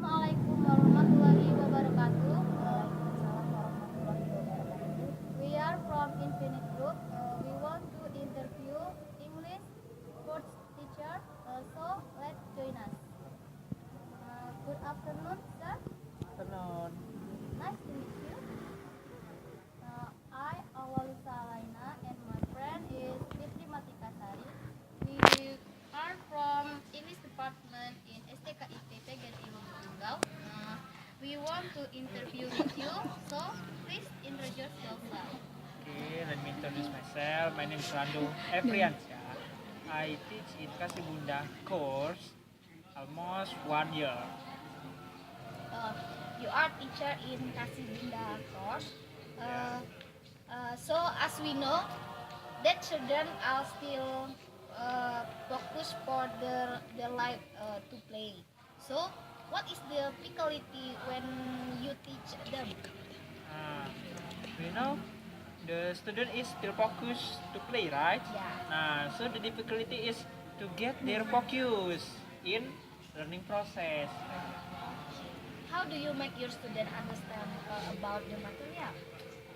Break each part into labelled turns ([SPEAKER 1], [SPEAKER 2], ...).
[SPEAKER 1] Assalamualaikum warahmatullahi wabarakatuh.
[SPEAKER 2] Waalaikumsalam warahmatullahi wabarakatuh.
[SPEAKER 1] We are from Infinite Group. We want to interview English course teacher. So let's join us. Good afternoon, sir.
[SPEAKER 2] Afternoon.
[SPEAKER 1] Nice to meet you. I, Awalisa Alaina, and my friend is Fitri Matikasari. We are from English department in STKIP PGRI Lubuk Linggau. We want to interview with you, so please introduce yourself.
[SPEAKER 2] Okay, let me introduce myself. My name is Rando Efriansya. I teach in Kasibunda course almost 1 year.
[SPEAKER 1] Uh, you are teacher in Kasibunda course.
[SPEAKER 2] Yeah.
[SPEAKER 1] So as we know, that children are still focused for their life to play. So what is the difficulty when you teach them?
[SPEAKER 2] Uh, you know, the student is still focused to play, right?
[SPEAKER 1] Yeah.
[SPEAKER 2] So the difficulty is to get their focus in learning process.
[SPEAKER 1] How do you make your student understand about the material?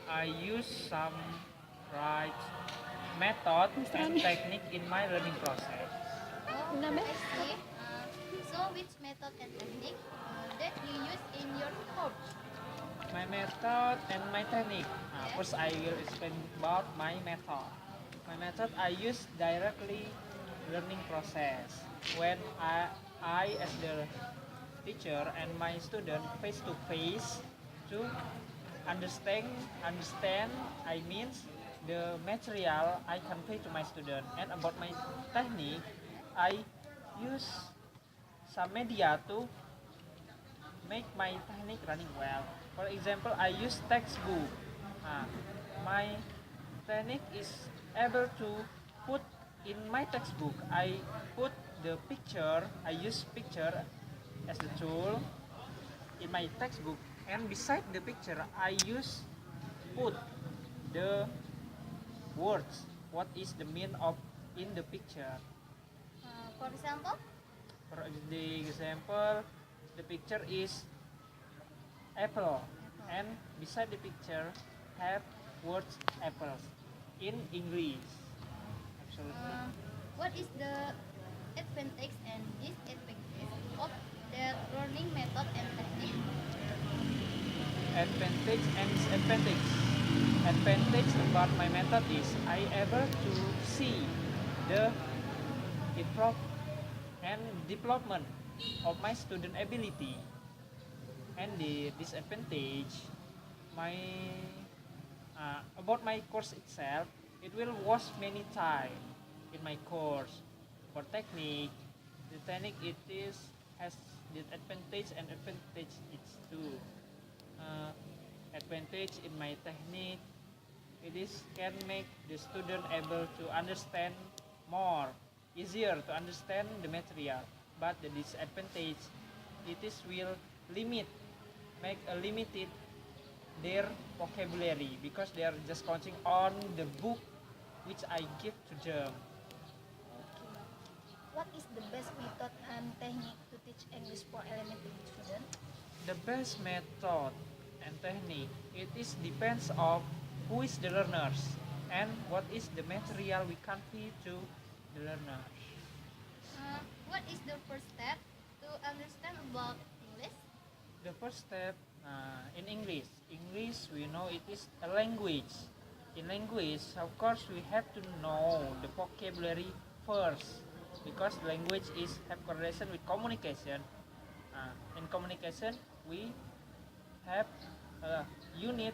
[SPEAKER 2] I use some right method and technique in my learning process.
[SPEAKER 1] Oh, I see. So which method and technique that you use in your course?
[SPEAKER 2] My method and my technique. First, I will explain about my method. My method I use directly learning process. When I as the teacher and my student face to face to understand I means the material I convey to my student. And about my technique, I use some media to make my technique running well. For example, I use textbook. My technique is able to put in my textbook. I put the picture. I use picture as the tool in my textbook, and beside the picture, I use put the words. What is the mean of in the picture?
[SPEAKER 1] For example,
[SPEAKER 2] For the example, the picture is apple, and beside the picture have words apples in English. Absolutely.
[SPEAKER 1] what is the advantage and disadvantage of the learning method and technique?
[SPEAKER 2] Advantage and disadvantage. Advantage about my method is I able to see the improve and development of my student ability. And the disadvantage, my about my course itself, it will waste many time in my course. For technique, the technique it is has the advantage and advantage it's too. uh, Advantage in my technique, it is can make the student able to understand more, easier to understand the material. But the disadvantage, it is will limit, make a limited their vocabulary because they are just counting on the book which I give to them.
[SPEAKER 1] What is the best method and technique to teach English for elementary students?
[SPEAKER 2] The best method and technique, it is depends of who is the learners and what is the material we convey to the learners.
[SPEAKER 1] What is the first step to understand about English?
[SPEAKER 2] The first step in English we know it is a language. In language, of course, we have to know the vocabulary first because language is have correlation with communication. In communication, we have a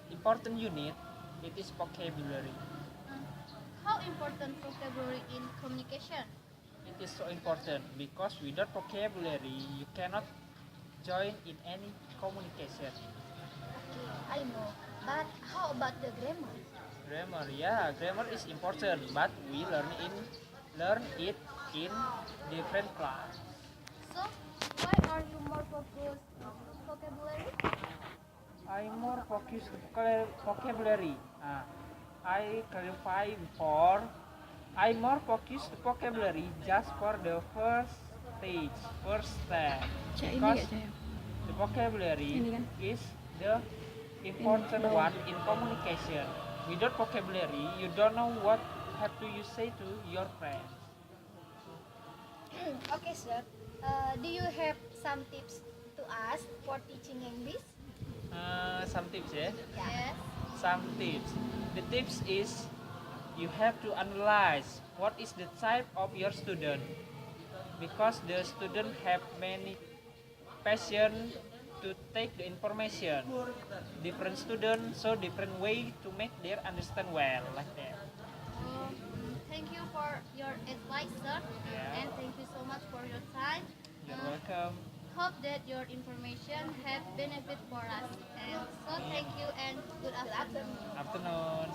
[SPEAKER 2] important unit. It is vocabulary.
[SPEAKER 1] How important vocabulary in communication?
[SPEAKER 2] It is so important because without vocabulary, you cannot join in any communication.
[SPEAKER 1] Okay, I know. But how about the grammar?
[SPEAKER 2] Grammar, yeah, grammar is important, but we learn it in different class.
[SPEAKER 1] So, why are you more focused on vocabulary?
[SPEAKER 2] I more focus vocabulary. I clarify before. I more focus vocabulary just for the first stage, first step.
[SPEAKER 3] Cak ini
[SPEAKER 2] Because
[SPEAKER 3] gak Cak?
[SPEAKER 2] The vocabulary
[SPEAKER 3] Ini kan.
[SPEAKER 2] is the important
[SPEAKER 3] bawah.
[SPEAKER 2] one in communication. Without vocabulary, you don't know what have to you say to your friends.
[SPEAKER 4] Okay, sir. Do you have some tips to us for teaching English?
[SPEAKER 2] Some tips, ya.
[SPEAKER 1] Yes.
[SPEAKER 2] Some tips. The tips is you have to analyze what is the type of your student, because the student have many passion to take the information. Different students so different way to make their understand well, like that.
[SPEAKER 1] Thank you for your advice, sir.
[SPEAKER 2] Yeah.
[SPEAKER 1] And thank you so much for your time.
[SPEAKER 2] You're welcome.
[SPEAKER 1] Hope that your information have benefit for us. And so thank you and good afternoon.
[SPEAKER 2] Afternoon.